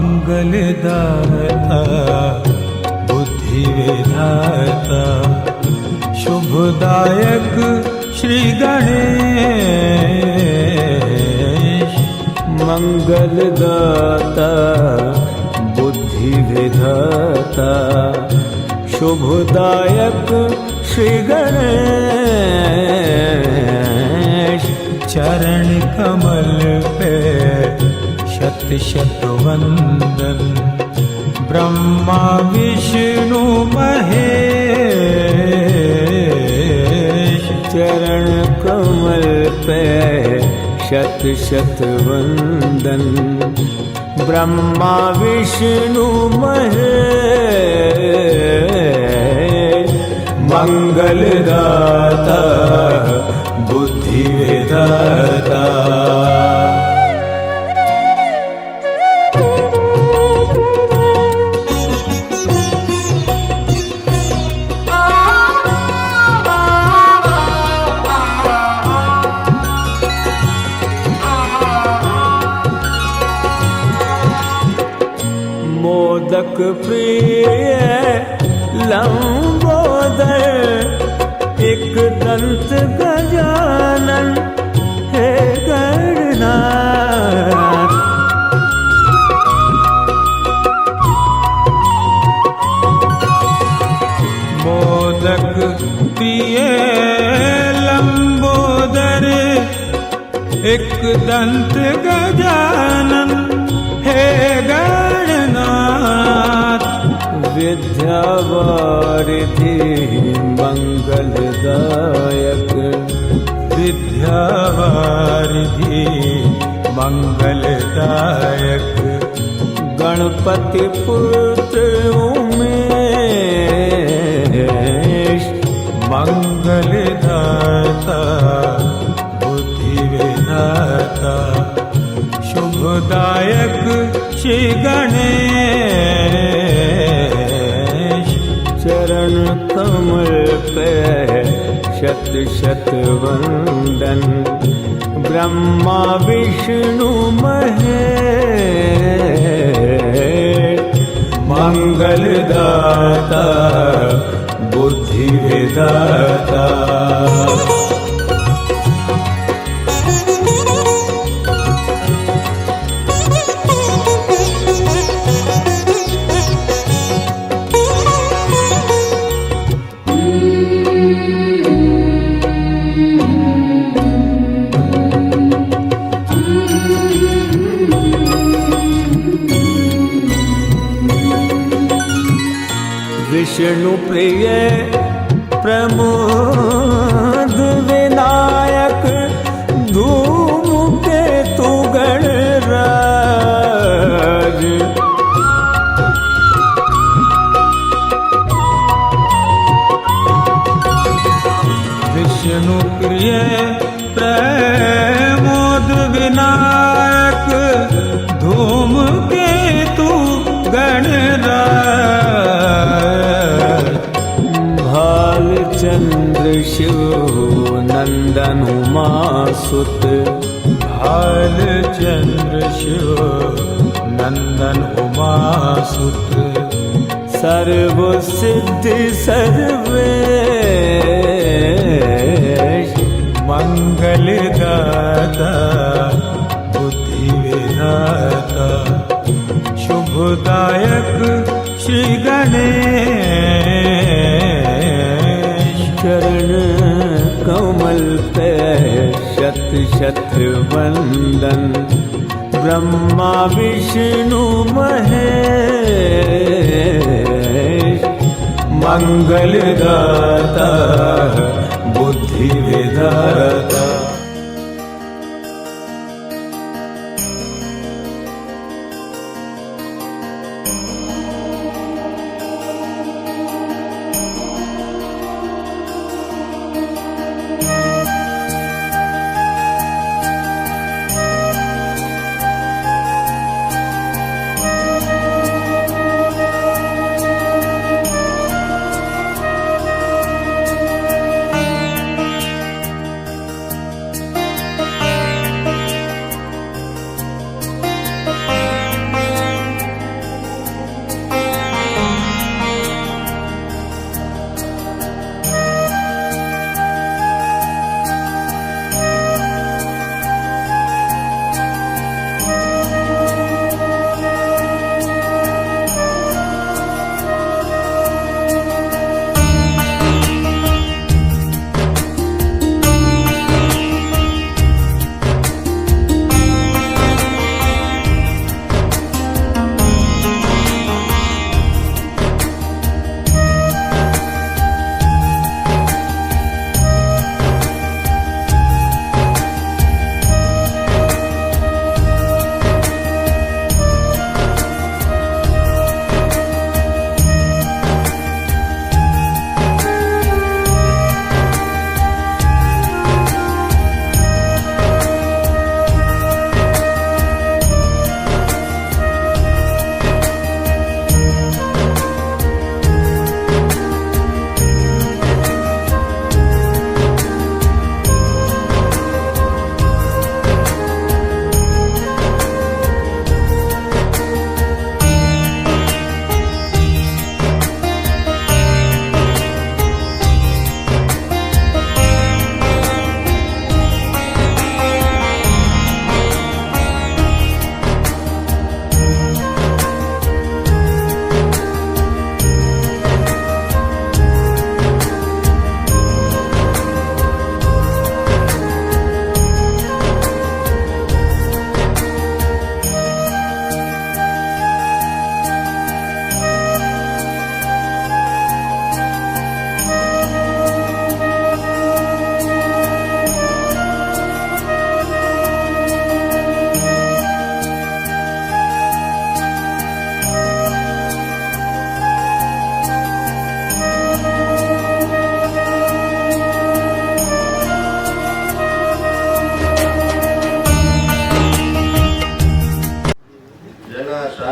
मंगलदाता बुद्धि विधाता शुभदायक श्री गणेश। मंगलदाता बुद्धि विधाता शुभदायक श्री गणेश। चरण कमल पे शत शत वंदन ब्रह्मा विष्णु महेश। चरण कमल पे शत शत वंदन ब्रह्मा विष्णु महेश। मंगलदाता बुद्धि विधाता मोदक प्रिय लंबोदर एक दंत गजानन हे गणनाथ। मोदक प्रिय लंबोदर एक दंत गजानन हे गणनाथ। विद्यावारिधि मंगलदायक विद्यावारिधि मंगलदायक गणपति पुत्र उमेश। मंगलदाता बुद्धि विधाता शुभदायक श्री गणेश। चरण कमल पे शत शत वंदन ब्रह्मा विष्णु महेश। मंगलदाता बुद्धि विधाता विष्णु प्रिय प्रमोद विनायक धूम केतु गणराज। विष्णु प्रिय प्रमोद विनायक धूम केतु गणराज। भालचंद्र शिव नंदन उमासुत। भालचंद्र शिव नंदन उमासुत सर्व सिद्धि सर्वेश। मंगलदाता बुद्धि विधाता शुभदायक श्री गणेश। चरण कमल पे शत शत वंदन ब्रह्मा विष्णु महेश। मंगलदाता बुद्धि विधाता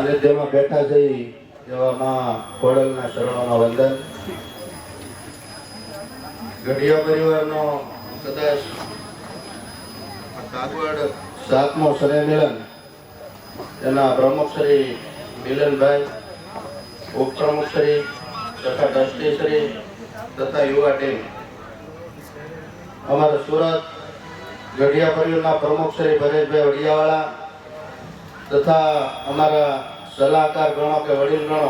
સાનિધ્યમાં બેઠા છે એવા માં ખોડલના શરણોમાં વંદન. ગઢિયા પરિવારનો કદાચ કાગવડ 7મો સ્નેહમિલન એના પ્રમુખ શ્રી મિલનભાઈ, ઉપપ્રમુખ શ્રી તથા ટ્રસ્ટી શ્રી તથા યુવા ટીમ, અમારા સુરત ગઢિયા પરિવારના પ્રમુખ શ્રી પરેશભાઈ વડિયાવાળા તથા અમારા સલાહકાર ગણો કે વડીલ ગણો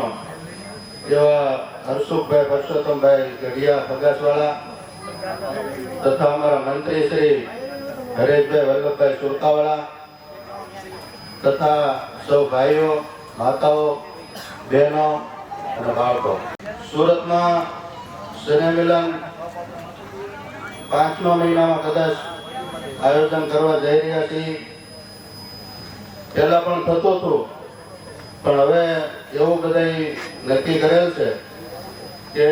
એવા હરસુખભાઈ પરસોત્તમભાઈ ગઢિયા પગાસવાળા તથા અમારા મંત્રી શ્રી હરેશભાઈ વલ્લભભાઈ સુરકાવાળા તથા સૌ ભાઈઓ, માતાઓ, બહેનો અને બાળકો. સુરતમાં સ્નેહમિલન 5મા મહિનામાં કદાચ આયોજન કરવા જઈ રહ્યા છીએ. પહેલા પણ થતું હતું, પણ હવે એવું બધા નક્કી કરેલ છે કે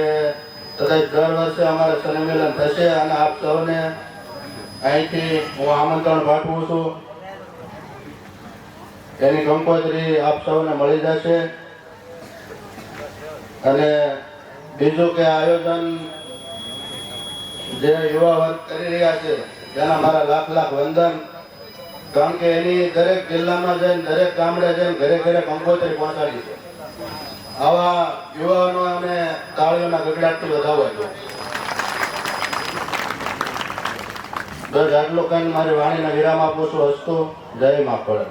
કદાચ દર વર્ષે અમારે સ્નેહમિલન થશે અને આપ સૌને અહીંથી હું આમંત્રણ પાઠવું છું. એની કંકોત્રી આપ સૌને મળી જશે. અને બીજું કે આયોજન જે યુવા વર્ગ કરી રહ્યા છે તેના મારા લાખ લાખ વંદન. કારણ કે એની દરેક જિલ્લામાં જઈને દરેક ગામડે જઈને ઘરે ઘરે કંકોત્રી પહોંચાડી છે. આવા યુવાનો અને તાળીઓના ગગડાટથી વધાવવા જોઈએ. બસ આટલું કઈ મારી વાણીના વિરામ આપું છું. હસ્તુ જય મા ખોડલ.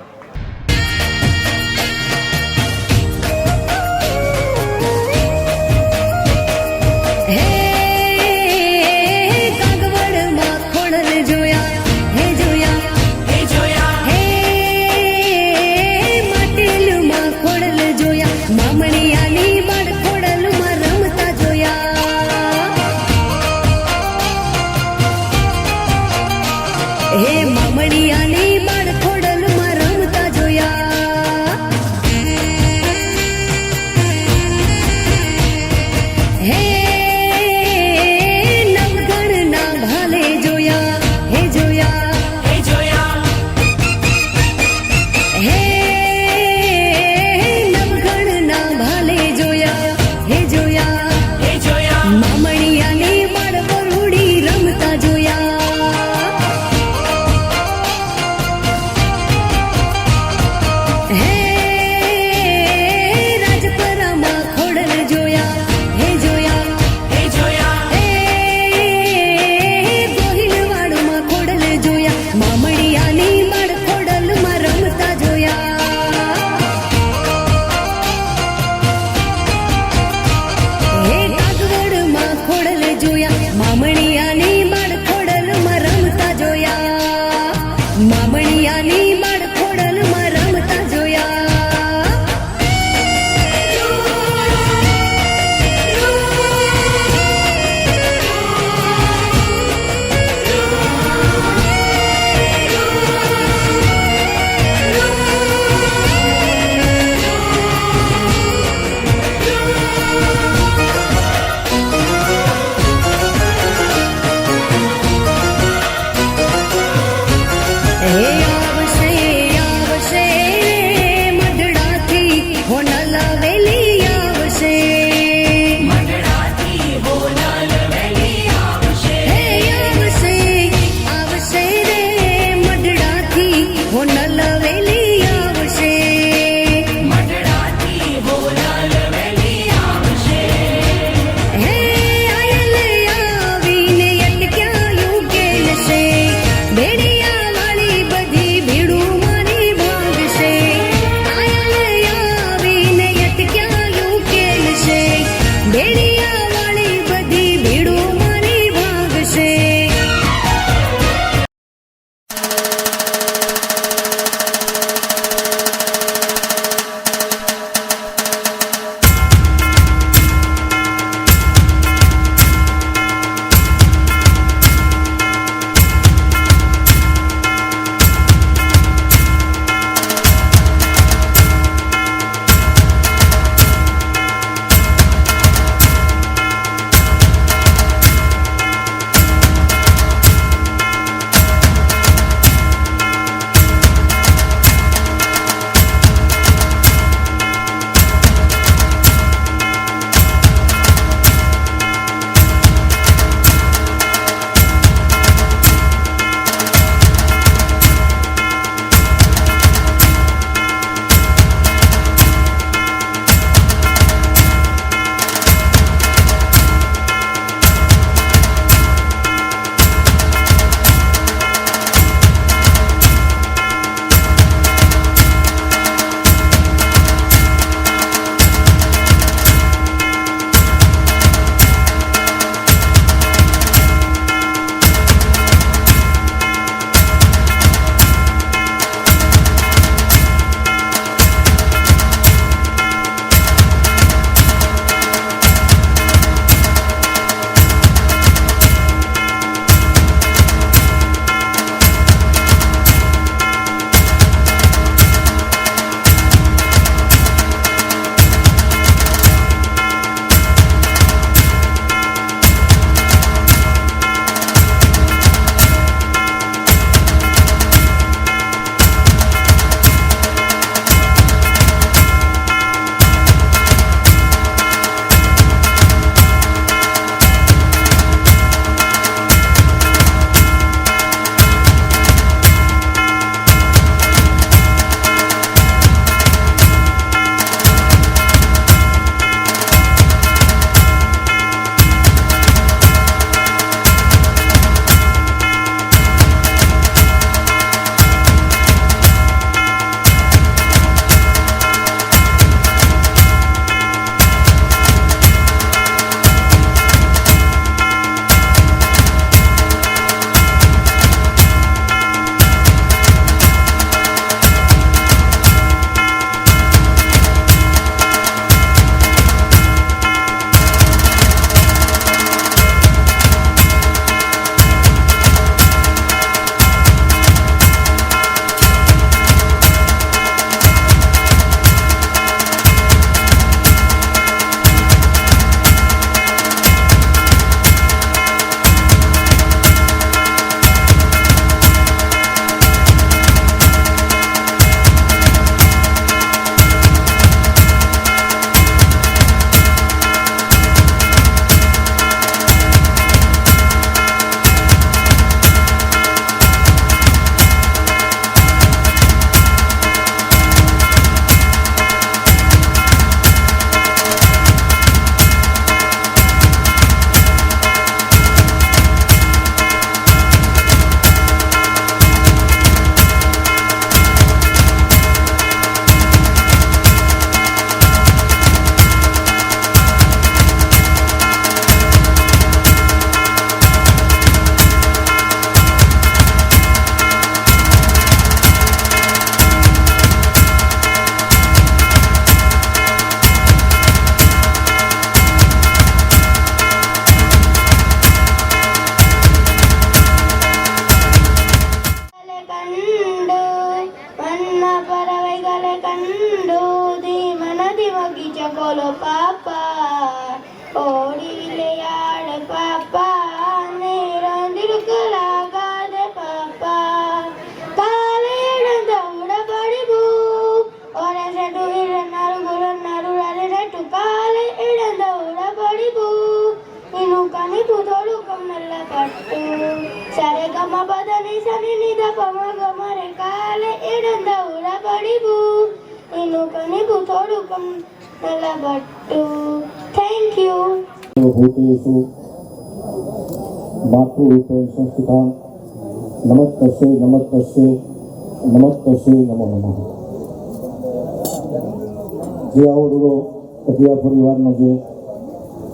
ಕಂಡು ಮನ್ನ ಪರವೆಗಲೆ ಕಂಡು ಧೀಮನದಿ ಮಗಿಚ ಕೊಲು ಪಾಪ ಓಡಿ ವಿಳೆಯಾಡ ಪಾಪ ನೇರಂದಿರುಕಲಾಗಾದೆ ಪಾಪ ಕಾಲೇಡದ ಉಡಬಡಿಬು ಒರೆಸೆಟು ಇರನ್ನರು ಗುರನ್ನರು ರರೆಟು ಕಾಲೆ ಇಡದ ಉಡಬಡಿಬು ಇನ್ನು ಕನಿಪು ತೋಡು ಕಮ್ಮಲ್ಲ ಪಟ್ಟು ಸರೆ ಗಮ ಬದನಿ ಸನಿ ನಿದ ಪಮ ಗಮರೆ ಕಾಲೆ ಇಡದ ಉಡಬಡಿಬು ಇನ್ನು ಕನಿಪು ತೋಡು ಕಮ್ಮಲ್ಲ ಪಟ್ಟು ಥ್ಯಾಂಕ್ ಯು भूतेषु मातृरूपेण संस्थितां नमस्तस्यै नमस्तस्यै नमस्तस्यै नमो नमः। જે આવો રૂડો કટિયા પરિવારનો જે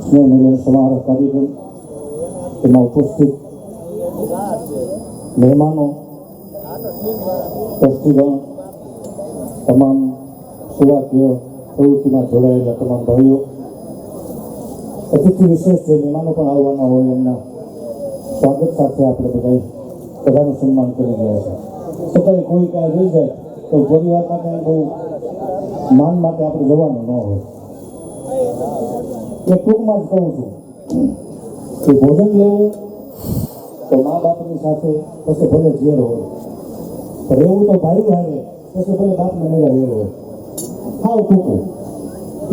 સ્નેહ મિલન સમારોહ કાર્યક્રમ તેમાં ઉપસ્થિત મહેમાનો, ટ્રસ્ટીગણ, તમામ સેવાકીય પ્રવૃત્તિમાં જોડાયેલા તમામ ભાઈઓ, અતિથિ વિશેષ જે મહેમાનો પણ આવવાના હોય એમના સ્વાગત સાથે આપણે બધાનું સન્માન કરી રહ્યા છે. છતાંય કોઈ કાંઈ રહી જાય તો પરિવારમાં કાંઈ બહુ માન માટે આપણે જવાનું ન હોય. એ ટૂંકમાં જ કહું છું કે ભોજન લેવું તો મા બાપની સાથે પછી ભલે ઝેર હોય, રહેવું તો ભાઈ હારે પછી ભલે બાપને મેળા વેર હોય. ખાવ ટૂંકું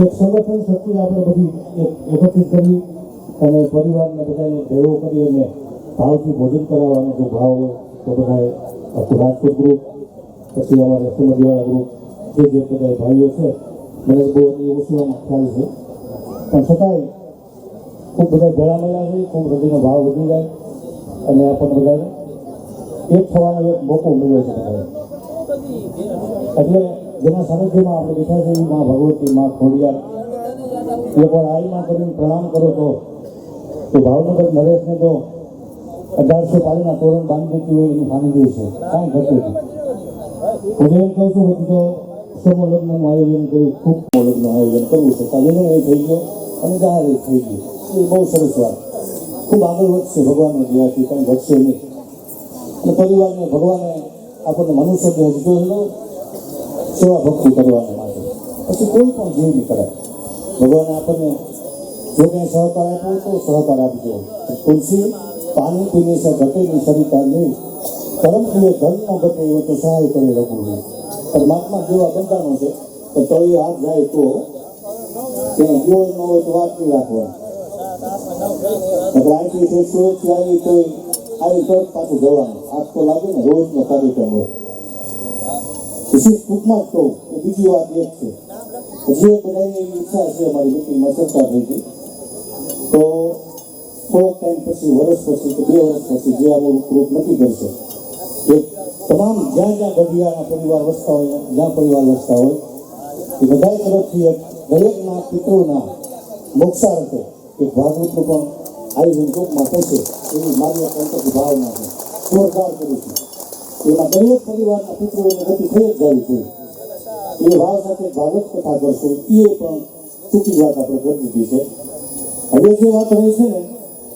એક સંગઠન શક્તિ આપણે બધી એકત્રિત કરવી અને પરિવારને બધાને ભેળો કરી અને ભાવથી ભોજન કરાવવાનો જો ભાવ હોય તો બધાએ આખું રાજકોટ ગ્રુપ, પછી અમારે સુમદીવાળા ગ્રુપ, જે બધા ભાઈઓ છે મને બહુ ઓછીમાં ખ્યાલ છે, પણ છતાંય ખૂબ બધા ભેળા મળ્યા છે, ખૂબ હૃદયનો ભાવ વધી જાય અને આપણને બધાને એક થવાનો એક મોકો મળ્યો છે બધાએ. એટલે જેના સાનિધ્યમાં આપણે બેઠા છે એવી મા ભગવતી, મા ખોડિયાર, એકવાર આઈમાં કરીને પ્રણામ કરો તો ભાવનગર નરેશને તો 1800 પાણીના તોરણ બાંધી દેતી હોય એનું સાનિધ્ય છે, કાંઈ ઘટે નહીં. હું એમ કહું છું કે તો સમૂહ લગ્નનું આયોજન કર્યું, ખૂબ લગ્નનું આયોજન કરવું છે, લગ્ન એ થઈ ગયો અને જાહેર એ થઈ ગયું, એ બહુ સરસ વાત. ખૂબ આગળ વધશે ભગવાનને દયાથી, કંઈ ઘટશે નહીં. અને પરિવારને ભગવાને આપણને મનુષ્ય દેહ દીધો છે સેવા ભક્તિ કરવાને માટે, પછી કોઈ પણ જીવની કરે. ભગવાને આપણને જો કંઈ સહકાર આપ્યો તો સહકાર આપજો. તુલસી પાણી પીને છે ઘટે ની સરિતા નહીં, કર્મ પીએ ધન ન ઘટે એવો તો સહાય કરે રઘુવીર. પરમાત્મા જેવા બંધાણો છે તો તળિયે હાથ જાય તો ક્યાંય ગયો ન હોય તો વાત નહીં રાખવાની. અહીંથી તે સુરતથી આવી તો આવી તરત પાછું જવાનું, આગ તો લાગે ને, રોજનો કાર્યક્રમ હોય. પછી ટૂંકમાં જ કહું કે બીજી વાત એક છે, જે બધાની એવી ઈચ્છા છે, અમારી મિટિંગમાં ચર્ચા થઈ હતી, તો થોડોક ટાઈમ પછી, વર્ષ પછી કે 2 વર્ષ પછી જે અમારું ગ્રુપ નક્કી કરશે કે તમામ જ્યાં જ્યાં ગઢિયાના પરિવાર વસતા હોય, જ્યાં પરિવાર વસતા હોય એ બધા તરફથી દરેકના પિતૃના મોક્ષાર્થે એક ભાગવતનું પણ આયોજન ટૂંકમાં થશે એવી મારી અંતરની ભાવના છે. જોરદાર કરું છું. એમાં દરેક પરિવારના પિતૃઓની ગતિ થઈ જ જવી જોઈએ એ ભાવ સાથે ભાગવત કથા કરશું. એ પણ ટૂંકી વાત આપણે કરી દીધી છે. હવે જે વાત રહી છે ને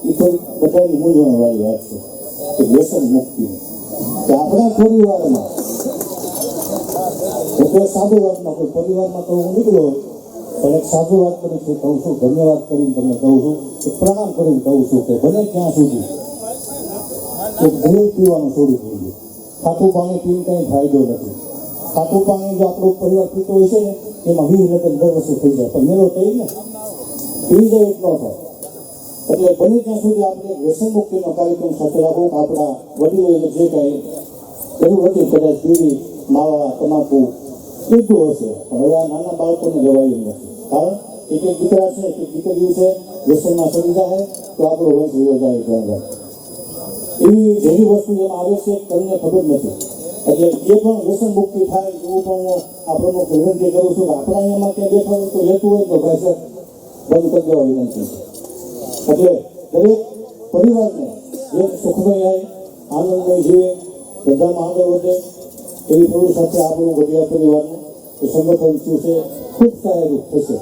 એ થોડી બધાની મૂંઝવણવાળી વાત છે કે વ્યસન મુક્તિની, કે આપણા પરિવારમાં એટલે સાધુ વાતમાં કોઈ પરિવારમાં તો હું નીકળ્યો હોય પણ એક સાધુ વાત કરી છે કહું છું, ધન્યવાદ કરીને તમને કહું છું, કે પ્રણામ કરીને કહું છું કે બને ત્યાં સુધી એક દહીં પીવાનું છોડી દઈએ. ખાટું પાણી પીને કંઈ ફાયદો નથી. ખાટું પાણી જો આપણો પરિવાર પીતો હોય છે ને એમાં 20 લગ્ન દર વર્ષે થઈ જાય, પણ મેળો થઈ ને પી જાય એટલો થાય. એટલે બને ત્યાં સુધી આપણે વ્યસન મુક્તિનો કાર્યક્રમ સાથે રાખો. આપણા વડીલોએ જે કાંઈ જરૂર હતી કદાચ બીડી, માવા, તમાકુ લીધું હશે, પણ હવે આ નાના બાળકોને લેવાયું નથી. કારણ એક દીકરા છે, એક દીકરીઓ છે, વ્યસનમાં ચડી જાય તો આપણો વંશ યોજાય જાય. એવી જેવી વસ્તુ એમાં આવે છે તમને ખબર નથી. એટલે એ પણ વ્યસન મુક્તિ થાય એવું પણ હું આ પ્રમુખ વિનંતી કરું છું કે આપણા અહીંયામાં ક્યાં બેઠા હોય તો લેતું હોય તો ભાઈ સાહેબ બંધ કરી દેવા વિનંતી છે. એટલે દરેક પરિવારને જે સુખમય આવે, આનંદમય જીવે, બધામાં આગળ વધે એવી પ્રવૃત્તિ સાથે આપણું ગઢિયા પરિવારનું એ સંગઠન થયું છે ખૂબ સહાયરૂપ થશે.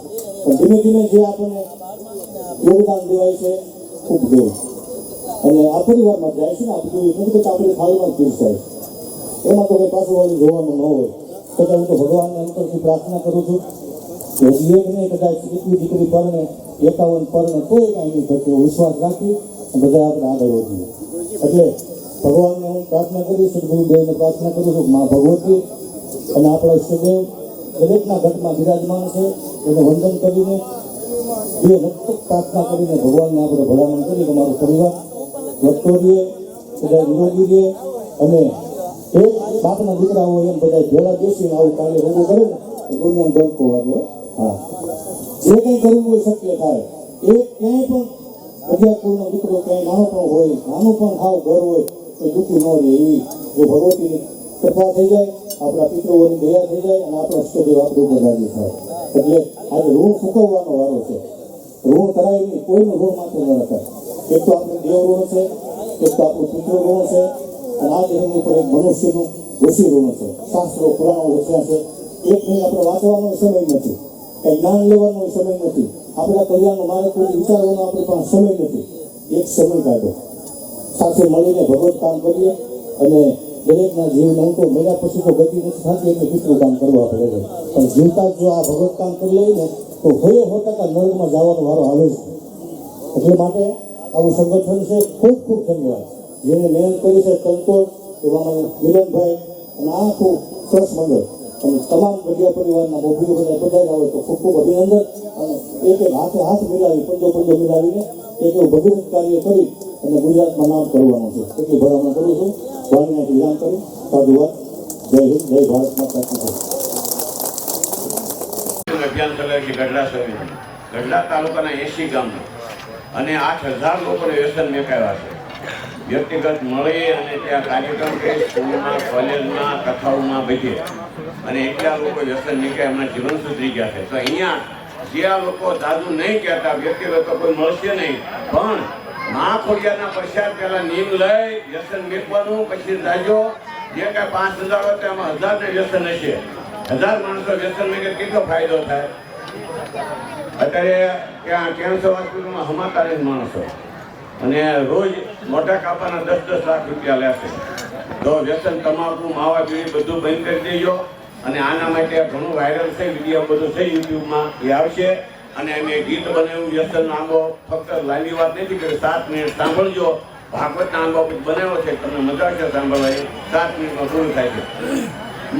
પણ ધીમે ધીમે જે આપણને યોગદાન દેવાય છે ખૂબ દેવું અને આ પરિવારમાં જાય છે ને આ બધું નથી કે આપણી થાળીમાં જ પીરસાય. એમાં તો કંઈ પાછું વાળું જોવાનું ન હોય. છતાં હું તો ભગવાનને અંતરથી પ્રાર્થના કરું છું કે હજી એક નહીં, કદાચ એકવી દીકરી પરણે 51 પરણે તોય કાંઈ નહીં થશે એવો વિશ્વાસ રાખી બધા આપણે આગળ વધીએ. એટલે ભગવાનને હું પ્રાર્થના કરી, સદગુરુદેવને પ્રાર્થના કરું છું, મા ભગવતી અને આપણા ઈષ્ટદેવ દરેકના ઘટમાં બિરાજમાન છે, એને વંદન કરીને બે નક્તક પ્રાર્થના કરીને ભગવાનને આપણે ભલામણ કરી કે મારો પરિવાર વધતો રહે, બધા નિરોગી રહે અને એક બાપના દીકરા હોય એમ બધા ભેળા બેસીને આવું કાર્ય રોગો કરે ને તો દુનિયાને ડંકો વાગ્યો. હા, જે કંઈ કરવું હોય શક્ય થાય. એક ક્યાંય પણ અધ્યાત્મનો દીકરો ક્યાંય નાનો પણ હોય, નાનું પણ હાવ ઘર હોય તો દુઃખી ન રહે. એવી જો ભગવતીની કૃપા થઈ જાય, આપણા પિતૃઓની દયા થઈ જાય અને આપણા ઈષ્ટદેવ આપણી ઉપર રાજી થાય. એટલે આજે ઋણ ચૂકવવાનો વારો છે. ઋણ કરાય નહીં, કોઈનું ઋણ માત્ર ન રખાય. એક તો આપણે દેવ ઋણ છે, એક તો આપણું પિતૃ ઋણ છે અને આ દેહની ઉપર એક મનુષ્યનું ઋષિ ઋણ છે. શાસ્ત્રો પુરાણો લખ્યા છે. એક નહીં આપણે વાંચવાનો સમય નથી, કંઈ જ્ઞાન લેવાનો સમય નથી, આપણા કલ્યાણનો માર્ગ કોઈ વિચારવાનો આપણી પાસે સમય નથી. એક સમય કાઢો, સાથે મળીને ભગવત કામ કરીએ અને દરેકના જીવને હું તો મર્યા પછી તો ગતિ નથી થતી એટલે પિતૃ કામ કરવા પડે છે, પણ જીવતા જો આ ભગવત કામ કરી લઈએ ને તો 100% નર્કમાં જવાનો વારો આવે છે. એટલે માટે આવું સંગઠન છે. ખૂબ ખૂબ ધન્યવાદ જેને મહેનત કરી છે, સંતોષ એવામાં મિલનભાઈ અને આખું ટ્રસ્ટ મંડળ અને તમામ ગઢિયા પરિવારના મોભીઓ બધા પધાર્યા હોય તો ખૂબ ખૂબ અભિનંદન. અને એક એક હાથે હાથ મિલાવી પંજો મિલાવીને એક એવું ભગીરથ કાર્ય કરી અને ગુજરાતમાં નામ કરવાનું છે. એટલી ભલામણ કરું છું. વાણીયાથી વિરામ કરી સાધુવાદ. જય હિન્દ, જય ભારત માતા કી જય. અભિયાન ચલાવ્યું છે ગઢડા સમિતિ, ગઢડા તાલુકાના 80 ગામમાં અને 8000 લોકોને વ્યસન મેકાવ્યા છે. વ્યક્તિગત મળી અને ત્યાં કાર્યક્રમ કરી, સ્કૂલમાં, કોલેજમાં, કથાઓમાં બધે, અને એટલા લોકો વ્યસન નીકળ્યા, એમના જીવન સુધરી ગયા છે. તો અહીંયા જે આ લોકો દાદુ નહીં કહેતા, વ્યક્તિગત તો કોઈ મળશે નહીં, પણ મા ખોડિયારના પ્રસાદ પહેલા નીમ લઈ વ્યસન મેકવાનું, પછી રાજો જે કાંઈ 5000 હોય તો એમાં 1000 ને વ્યસન હશે. 1000 માણસો વ્યસન મેકે કેટલો ફાયદો થાય? અત્યારે ત્યાં કેન્સર હોસ્પિટલમાં હમાતા માણસો અને રોજ મોટા કાપાના 10-10 લાખ રૂપિયા લેશે. તો વ્યસન, તમાકુ, માવા, બીડી બધું બંધ કરી દેજો. અને આના માટે ઘણું વાયરલ છે, વિડીયો બધું છે યુટ્યુબમાં, એ આવશે. અને અમે ગીત બનાવ્યું વ્યસન આંબો, ફક્ત લાંબી વાત નથી કરી, 7 મિનિટ સાંભળજો. ભાગવતના આંબો બનાવ્યો છે, તમને મજા આવશે સાંભળવાની. 7 મિનિટમાં પૂરું થાય છે.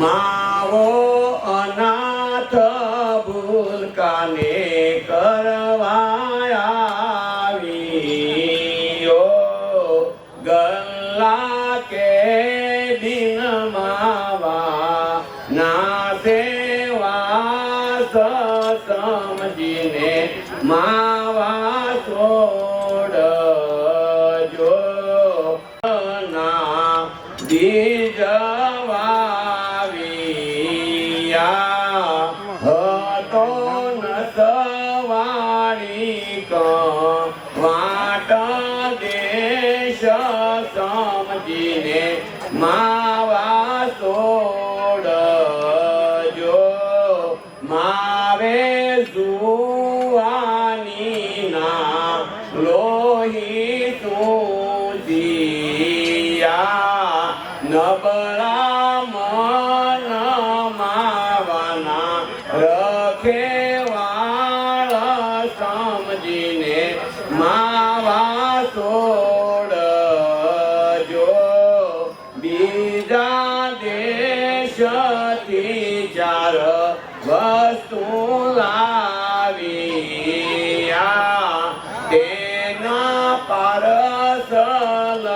માવો અનાથ ભૂલકાને કરવાયા ગલ્લા કે દિન માવા ના સેવા સમજીને માવા છોડજો ના બીજવાવિયા હતો ન સવાણી વાટ દેશ સમજીને માવા છોડજો માવે જુવાની ના લોહી તુજિયા નબળા મન માવાના રખેવાળ સમજીને માવા છોડજો બીજા દેશથી 4 વસ્તુ લાવ્યા તેના પારસલ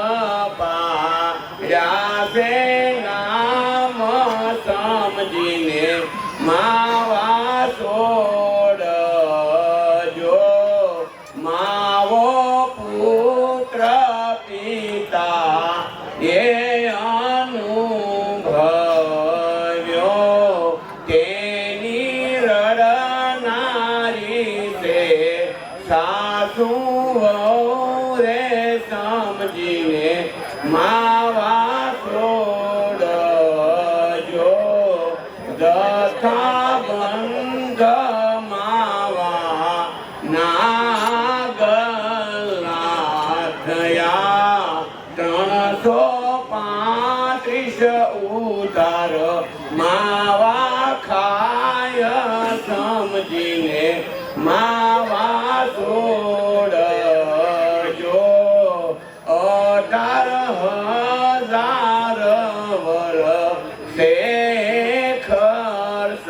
પાડ્યા છે નામ સમજીને માવા છોડજો માવો પુત્ર પિતા એ અનુભવ્યો તેની રડનારી છે સાસુ રે સમજીને માવા છોડજો દથા બંધ માવા ના ગલ્લા થયા 335 ઉતાર માવા ખાય સમજીને માવા છોડજો 18,000 વર્ષે ખર્ચ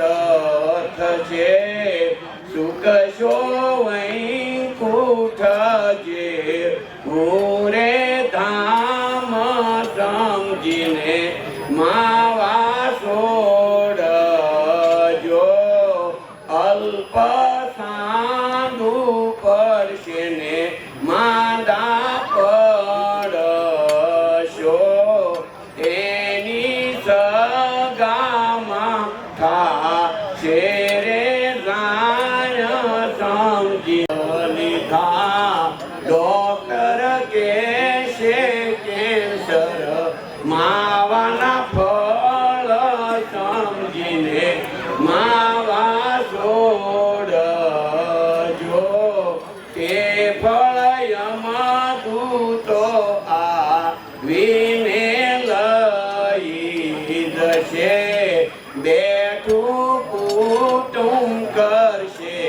થશે સુખ શો વૈકુંઠ જે પૂરે ધામ સમજીને માવા છોડજો અલ્પ સાંધુ પડશે ને માંદા પડશો એની સગામાં થાશે રે જાણ સમજી લીધા ડોક્ટર કહેશે કેન્સર માવાના ફળ સમજીને માવા છોડજો તે ફળ યમદૂતો આવીને લઈ જશે બેઠું કુટુંબ કરશે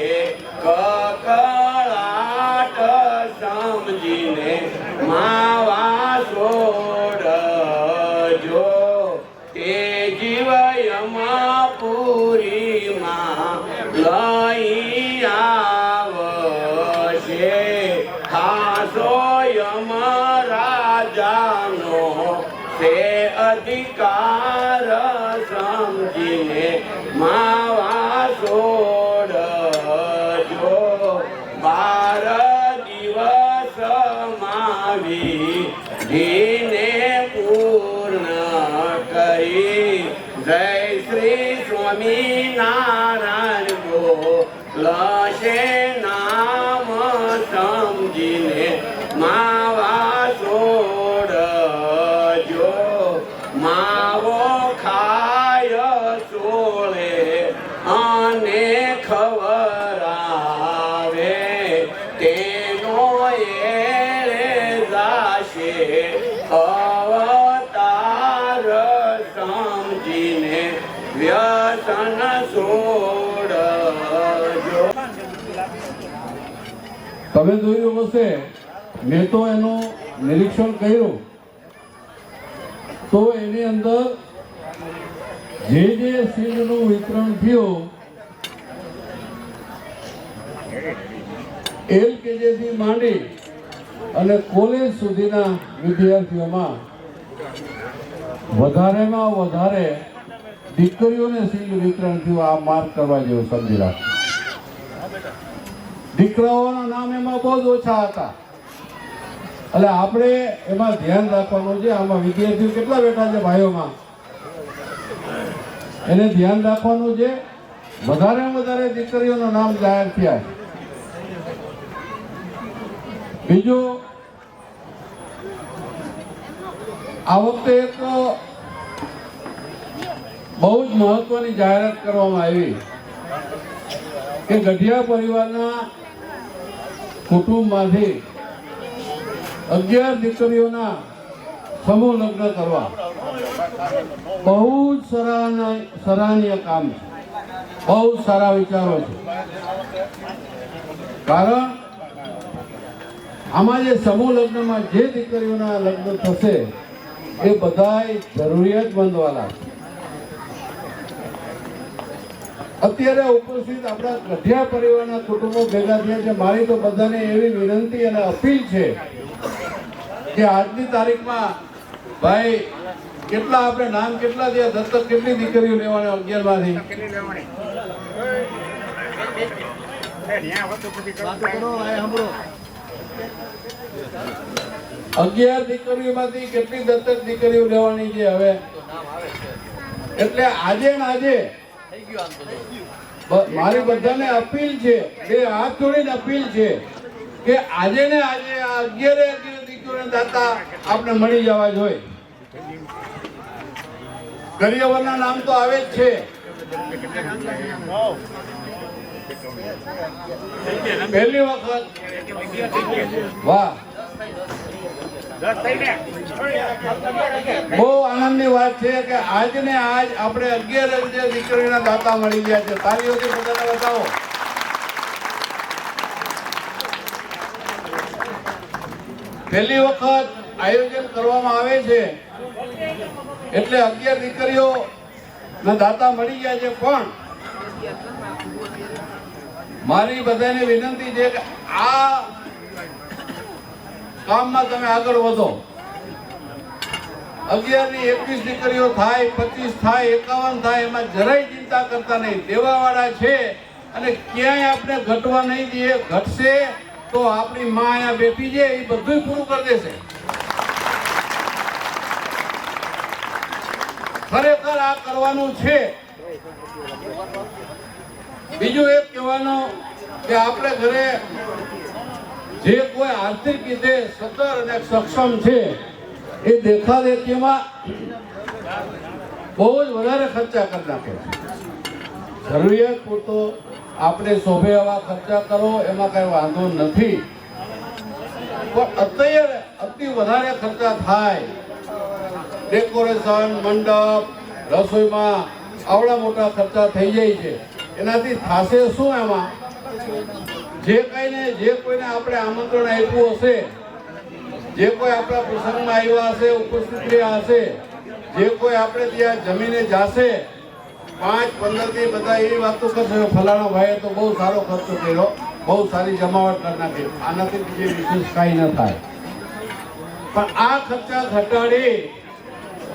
કકળાટ સમજીને માવા છોડજો તે જીવ યમપુરીમાં લઈ આવશે ખાસો યમ રાજાનો તે અધિકાર સમજીને માવા છોડજો 12 દિવસ વિધિને પૂર્ણ કરી જય શ્રી સ્વામિનારાયણ બોલશે નામ સમજીને માવા છોડજો માવો ખાય સોળે અને ખવરાવે તેનો એળે જાશે અવતાર સમજીને વ્યસન છોડજો. તમે જોયું હશે, મેં તો એનું નિરીક્ષણ કર્યું તો એની અંદર જે શીલનું વિતરણ થયું LKG થી માંડી અને કોલેજ સુધીના વિદ્યાર્થીઓમાં વધારેમાં વધારે દીકરીઓને શીલ વિતરણ થયું. આ માર્ક કરવા જેવું સમજી રાખો. દીકરાઓના નામ એમાં બહુ જ ઓછા હતા. એટલે આપણે એમાં ધ્યાન રાખવાનું છે. આમાં વિદ્યાર્થીઓ કેટલા બેઠા છે ભાઈઓમાં, એને ધ્યાન રાખવાનું છે. વધારે વધારે દીકરીઓનું નામ જાહેર થયા. બીજું, આ વખતે એક બહુ જ મહત્વની જાહેરાત કરવામાં આવી કે ગઢિયા પરિવારના કુટુંબમાંથી 11 દીકરીઓના સમૂહ લગ્ન કરવા. બહુ જ સરાહનીય કામ છે, બહુ સારા વિચારો છે. કારણ આમાં જે સમૂહ લગ્નમાં જે દીકરીઓના લગ્ન થશે એ બધાય જરૂરિયાતમંદવાળા છે. અત્યારે ઉપસ્થિત આપણા ગઢિયા પરિવારના કુટુંબો ભેગા થયા છે. મારી તો બધાને એવી વિનંતી અને અપીલ છે કે આજની તારીખમાં ભાઈ કેટલા આપણે નામ કેટલા થયા, દત્તક કેટલી દીકરીઓ લેવાની 11 માંથી? 11 દીકરીઓમાંથી કેટલી દત્તક દીકરીઓ લેવાની છે હવે? એટલે આજે ને આજે મારી બધાને અપીલ છે, બે હાથ જોડીને અપીલ છે કે આજે ને આજે આ 11 દીકરીઓને દાતા આપણે મળી જવા જોઈએ. કરિયવરના નામ તો આવે જ છે. પહેલી વખત વાહ બહુ આનંદની વાત છે કે આજને આજ આપણે 11 જે દીકરીના દાતા મળી ગયા છે. તાળીઓથી બધાને બતાવો. પહેલી વખત આયોજન કરવામાં આવે છે એટલે 11 દીકરીઓ ના દાતા મળી ગયા છે. પણ મારી બધાને વિનંતી છે કે આ કામમાં તમે આગળ વધો. 11 ની 21 દીકરીઓ થાય, 25 થાય, 51 થાય, એમાં જરાય ચિંતા કરતા નહીં. દેવાવાળા છે અને ક્યાંય આપણે ઘટવા નહીં દઈએ. ઘટશે તો આપણી માં અહીંયા બેઠી છે, એ બધું પૂરું કરી દેશે. ખરેખર આ કરવાનું છે. બીજું એક કહેવાનું કે આપણે ઘરે જે કોઈ આર્થિક રીતે સદ્ધર અને સક્ષમ છે એ દેખાદેખીમાં બહુ જ વધારે ખર્ચા કરી નાખે છે. જરૂરિયાત પૂરતો આપણે શોભે એવા ખર્ચા કરો, એમાં કઈ વાંધો નથી. પણ અત્યારે અતિ વધારે ખર્ચા થાય. ડેકોરેશન, મંડપ, રસોઈમાં આવડા મોટા ખર્ચા થઈ જાય છે. એનાથી થાશે શું? એમાં જે કોઈને આપણે આમંત્રણ આપ્યું હશે, જે કોઈ આપણા પ્રસંગમાં આવ્યા હશે, ઉપસ્થિત રહ્યા હશે, જે કોઈ આપણે ત્યાં જમીને જાશે, 5-15 થી બધા એવી વાતો કરશે, ફલાણા ભાઈએ તો બહુ સારો ખર્ચો કર્યો, બહુ સારી જમાવટ કરી નાખી. આનાથી બીજે વિશેષ કાંઈ ન થાય. પણ આ ખર્ચા ઘટાડી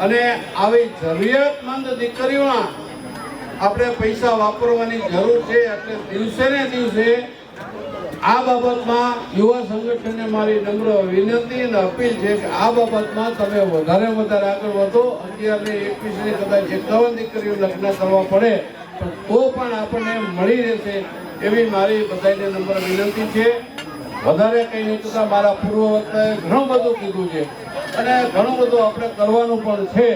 અને આવી જરૂરિયાતમંદ દીકરીઓના આપણે પૈસા વાપરવાની જરૂર છે. એટલે દિવસે ને દિવસે આ બાબતમાં યુવા સંગઠનને મારી નમ્ર વિનંતી અને અપીલ છે કે આ બાબતમાં તમે વધારે આગળ વધો. 11 ને 21 ને કદાચ 51 દીકરીઓ લગ્ન કરવા પડે પણ તો પણ આપણને મળી રહેશે એવી મારી બધાને નમ્ર વિનંતી છે. વધારે કંઈ નહીં કરતા મારા પૂર્વ વક્તાએ ઘણું બધું કીધું છે અને ઘણું બધું આપણે કરવાનું પણ છે.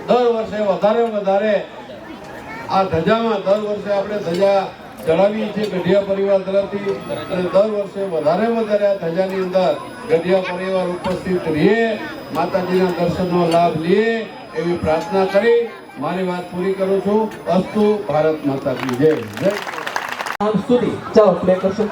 દર વર્ષે વધારે આ ધજામાં દર વર્ષે આપણે ધજા ચડાવીએ છીએ ગઢિયા પરિવાર તરફથી અને દર વર્ષે વધારે આ ધજાની અંદર ગઢિયા પરિવાર ઉપસ્થિત રહીએ, માતાજીના દર્શનનો લાભ લઈએ એવી પ્રાર્થના કરી મારી વાત પૂરી કરું છું. અસ્તુ. ભારત માતા કી જય. જય. સ્તુતિ ચાલો પ્લે કરશો.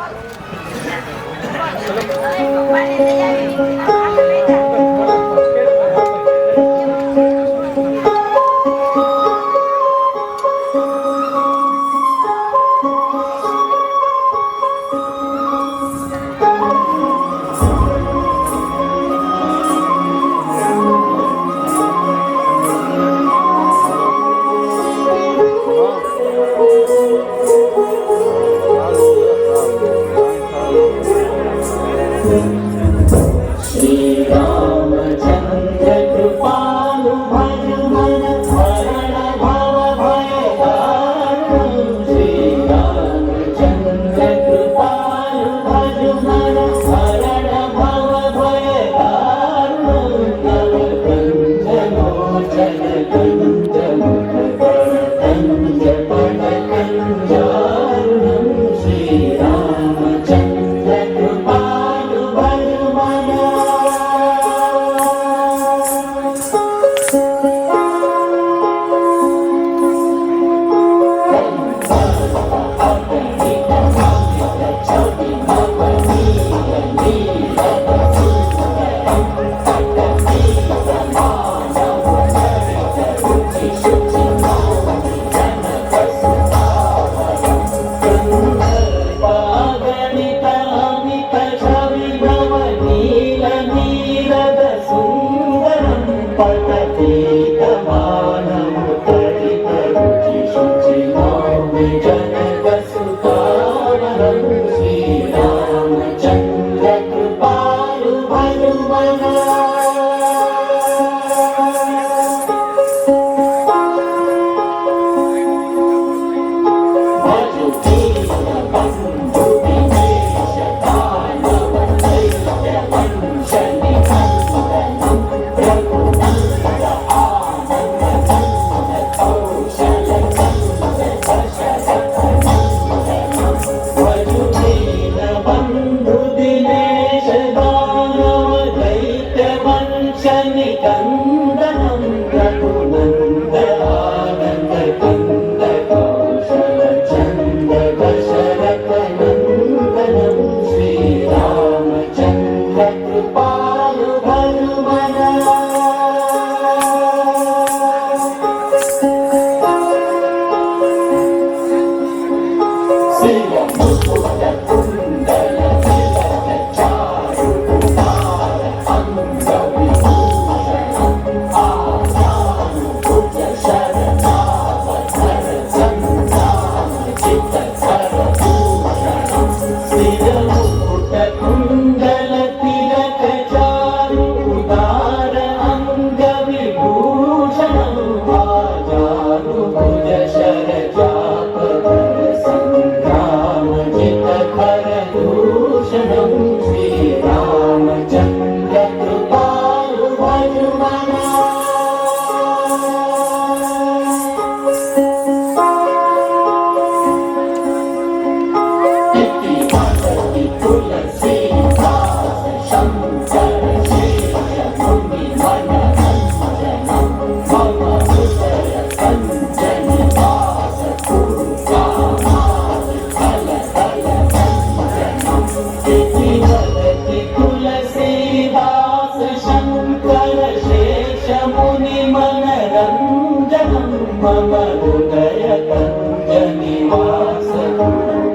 मम हृदय कञ्ज निवास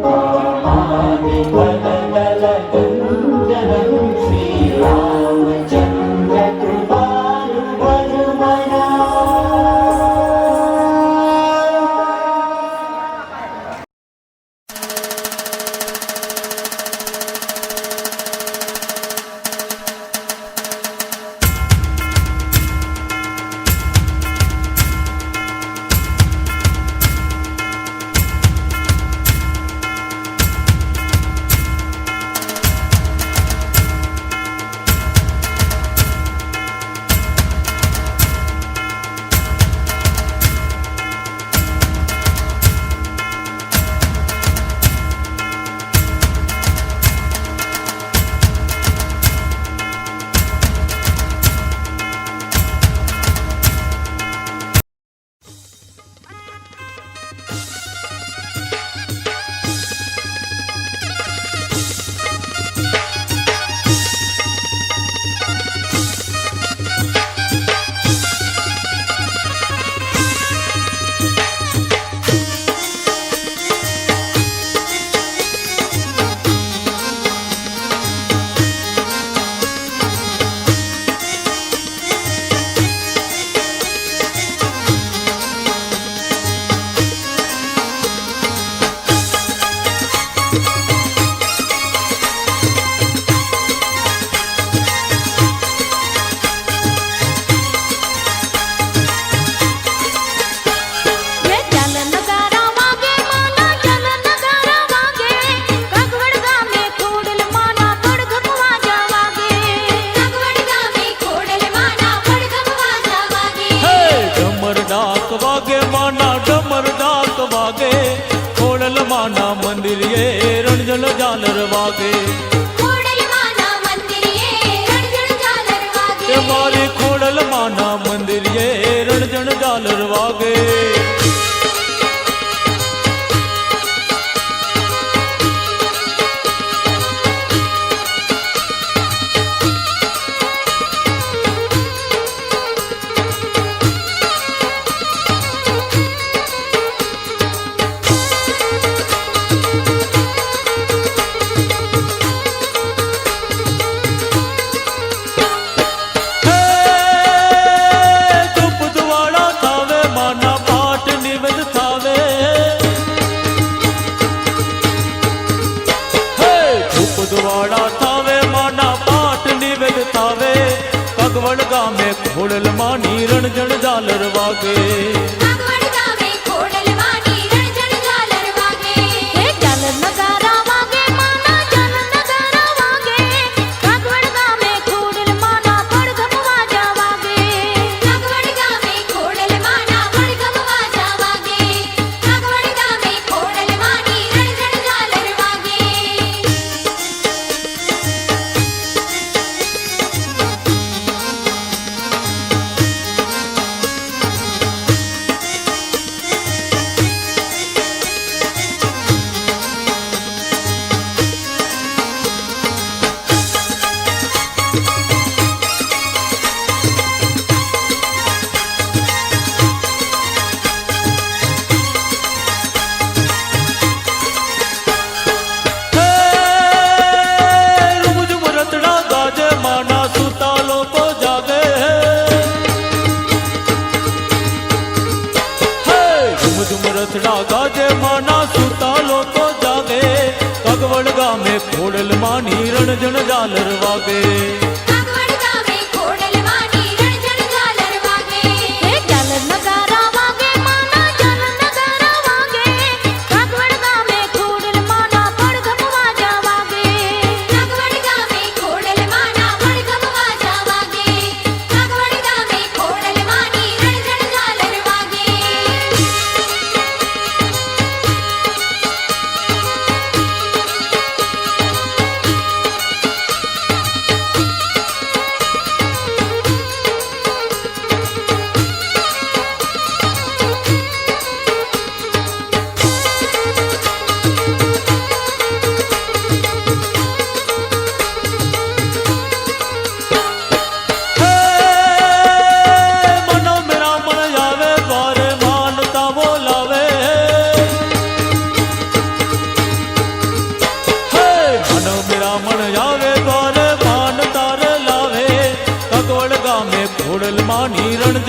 कामादि फलदल कुञ्जनं श्रीरामचन्द्र कृपालु भजमना। રણજણ ઝાલર વાગે એ મારી ખોડલ માના મંદિરે રણજણ ઝાલર વાગે ખોડલ માની રણજણ ઝાલર વાગે ખોડલ માની રણજણ ઝાલર વાગે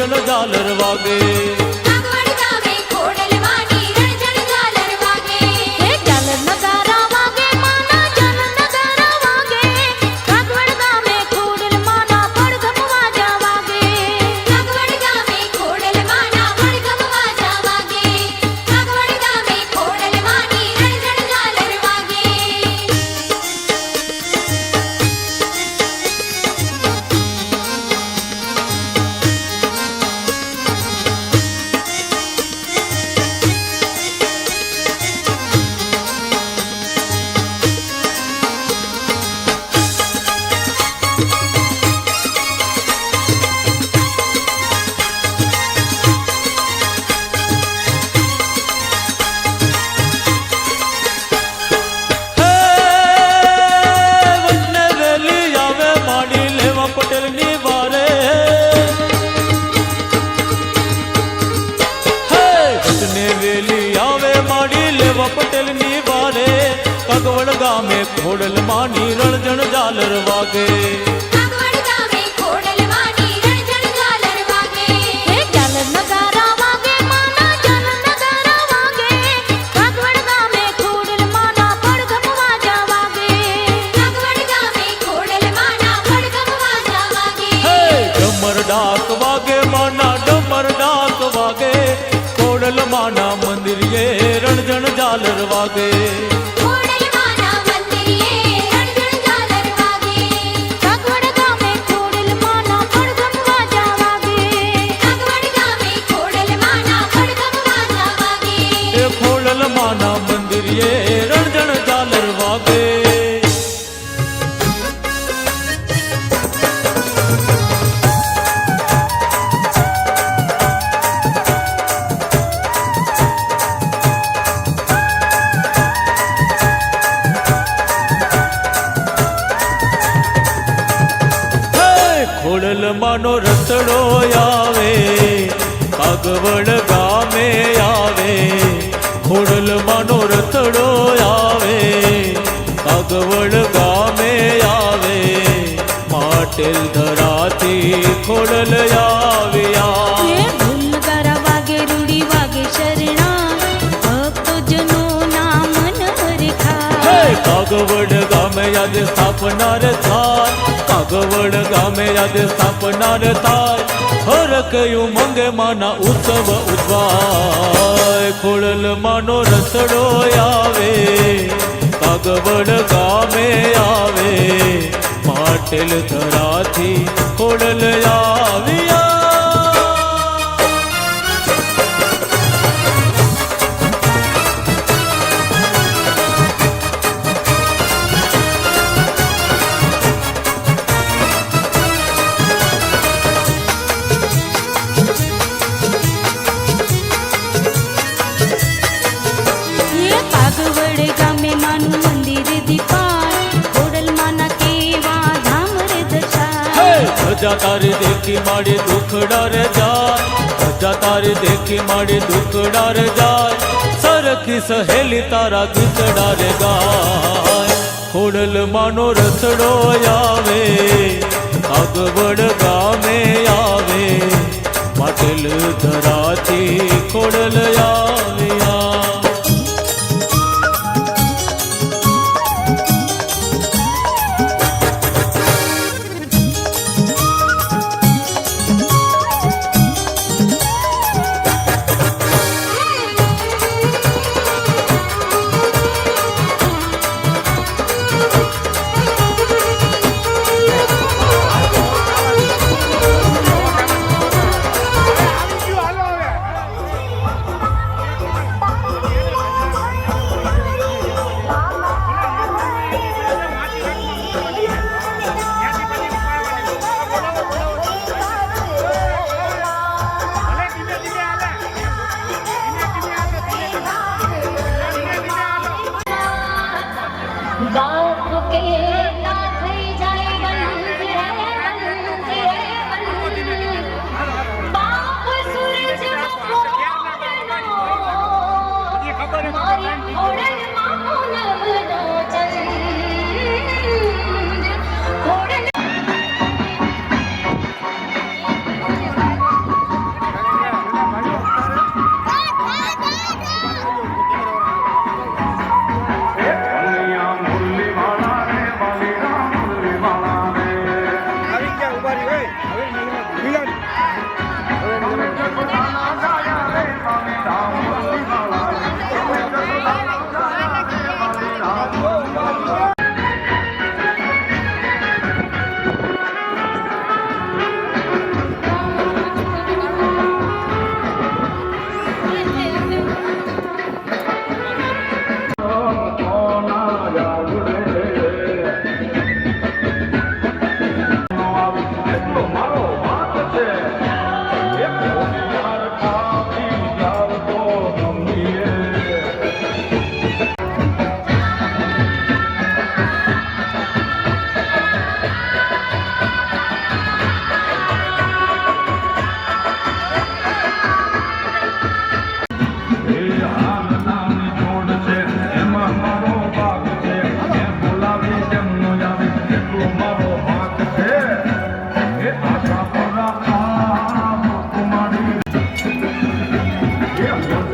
રણજણ ઝાલર વાગે. કાગવડ ગામે ખોડલ માની રણજણ ઝાલર વાગે. હે ઝાલર નગારા વાગે માના ઝાલર નગારા વાગે. કાગવડ ગામે ખોડલ માના પડઘમ વાજા વાગે. કાગવડ ગામે ખોડલ માના પડઘમ વાજા વાગે. કાગવડ ગામે ખોડલ માની રણજણ ઝાલર વાગે. હે વચને વેલી આવે માડી લેવા પટેલની વારે. હે વચને વેલી આવે માડી લેવા પટેલની વારે. કાગવડ ગામે ખોડલ માની રણજણ ઝાલર વાગે. કાગવડ ગામે ખોડલ માની રણજણ ઝાલર વાગે. હે ઝાલર નગારા વાગે માના ઝાલર નગારા વાગે. કાગવડ ગામે ખોડલ માના પડઘમ વાજા વાગે. કાગવડ ગામે ખોડલ માના પડઘમ વાજા વાગે. હે ડમર ડાક વાગે માના ડમર ડાક વાગે. ખોડલ માના મંદિરે રણજણ ઝાલર વાગે. ખોડલ માના મંદિરે રણજણ ઝાલર વાગે. કાગવડ ગામે ખોડલ માના પડઘમ વાજા વાગે. કાગવડ ગામે ખોડલ માના પડઘમ વાજા વાગે. એ ખોડલ માના મંદિરે રણજણ ઝાલર વાગે. હે ખોડલ માનો રસડો આવે. કાગવડ ગામે આવે. ખોડલ માનો રસડો આવે. કાગવડ ગામે આવે. માટેલ ધરાથી ખોડલ આવ્યા. હે ઢોલ નગારા વાગે રૂડી વાગે શરણા. ભક્તજનો નામ નરખા. હે કાગવડ ગામે યાદ સ્થાપનાર થાય. કાગવડ ગામે યાદ સ્થાપનાર થાય. હર કયું મંગે માના ઉત્સવ ઉજવાય. ખોડલ માનો રસડો આવે. કાગવડ ગામે આવે. માટેલ ધરાથી ખોડલ આવ્યા. હે કાગવડ ગામે માનું મંદિર દીપાય. ખોડલ માના કેવા ધામ રે દર્શાય. હે ધજા તારી દેખી માડી દુખડા રે જાય. ધજા તારી દેખી માડી દુખડા રે જાય. સરખી સહેલી તારા ગીતડા રે ગાય. ખોડલ માનો રસડો આવે. કાગવડ ગામે આવે. માટેલ ધરાથી ખોડલ આવ્યા.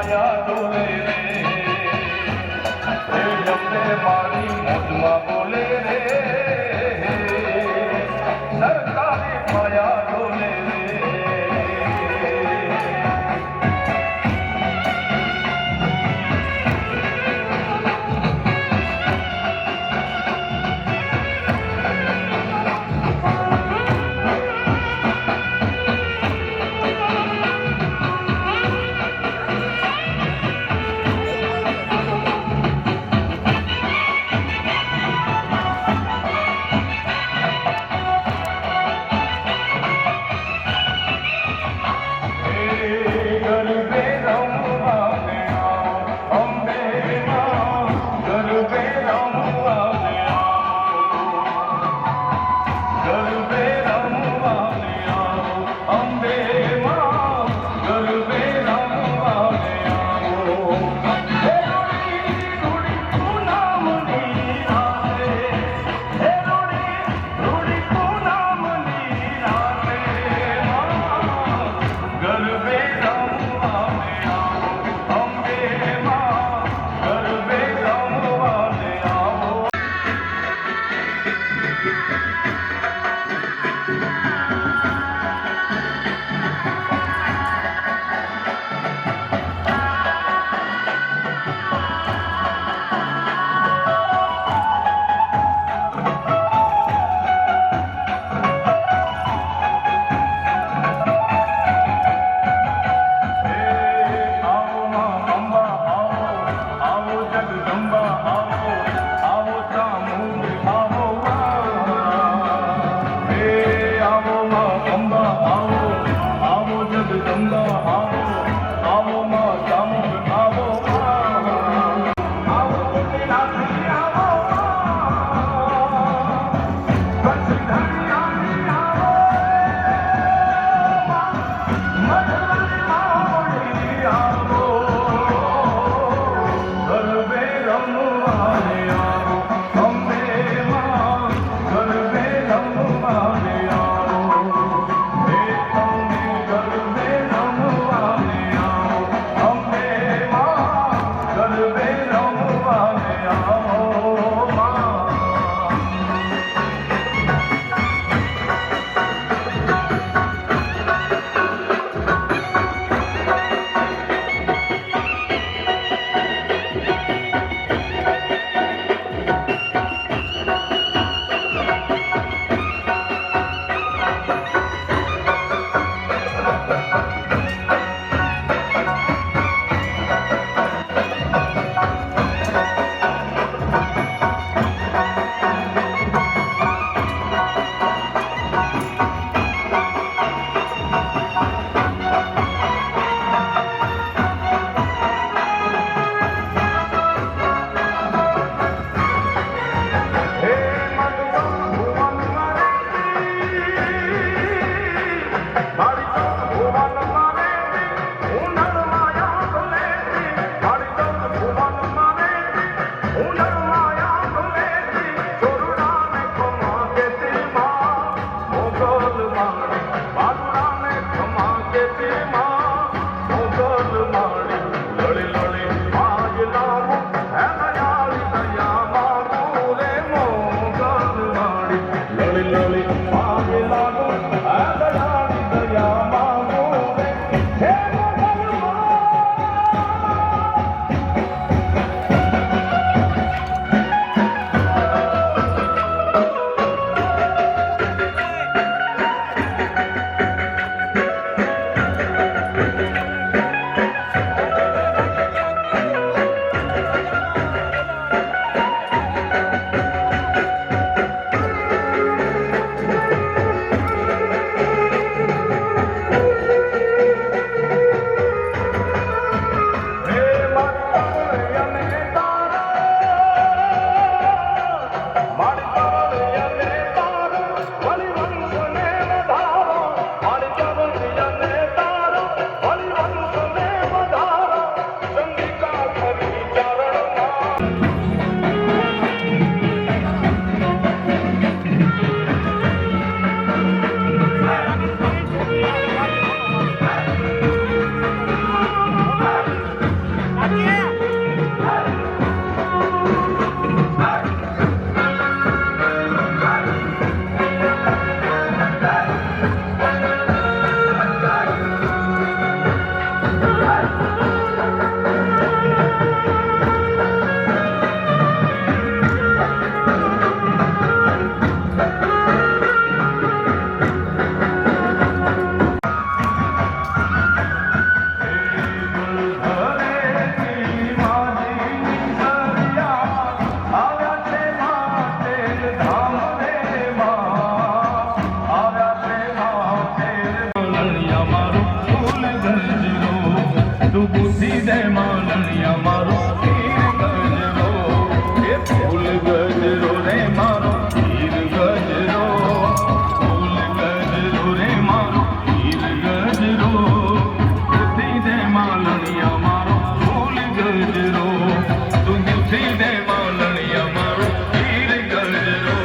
માયા ડોલે રે એ જમને મારી મોજમાં બોલે રે સરકારી માયા ડોલે રે દે માલણિયા મારો હીર ગજરો એ ફૂલ ગજરો રે મારો હીર ગજરો ફૂલ ગજરો રે મારો હીર ગજરો બુદ્ધિ દે માલણિયા મારો ફૂલ ગજરો તું બુદ્ધિ દે માલણિયા મારો હીર ગજરો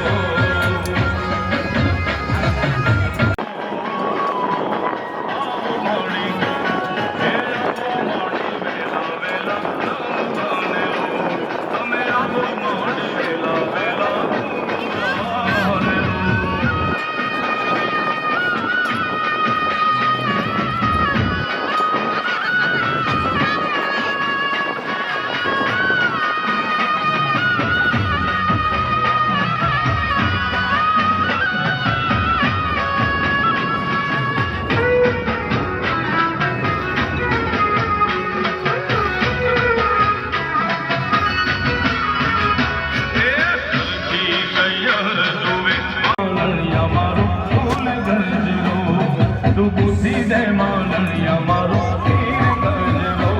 બુદ્ધિ દે માલણિયા મારો હીર ગજરો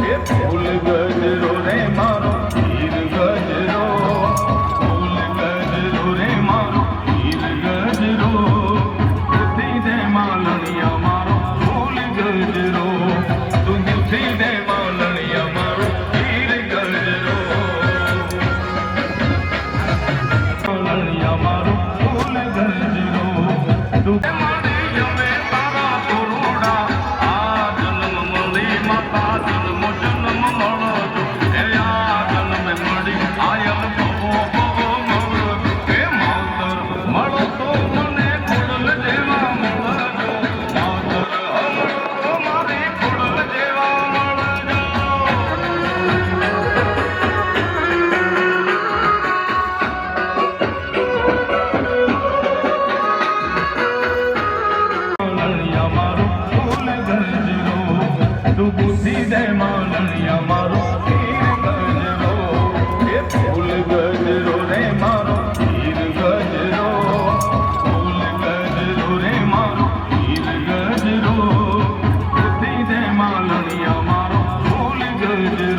એ ફૂલ ગજરો રે મારો હીર ગજરો ફૂલ ગજરો રે મારો હીર ગજરો બુદ્ધિ દે માલણિયા મારો ફૂલ ગજરો તું બુદ્ધિ દે માલણિયા મારો હીર ગજરો માલણિયા મારો ફૂલ ગજરો તું તું બુદ્ધિ દે માલણિયા મારો હીર ગજરો એ ફૂલ ગજરો રે મારો હીર ગજરો ફૂલ ગજરો રે મારો હીર ગજરો બુદ્ધિ દે માલણિયા મારો ફૂલ ગજરો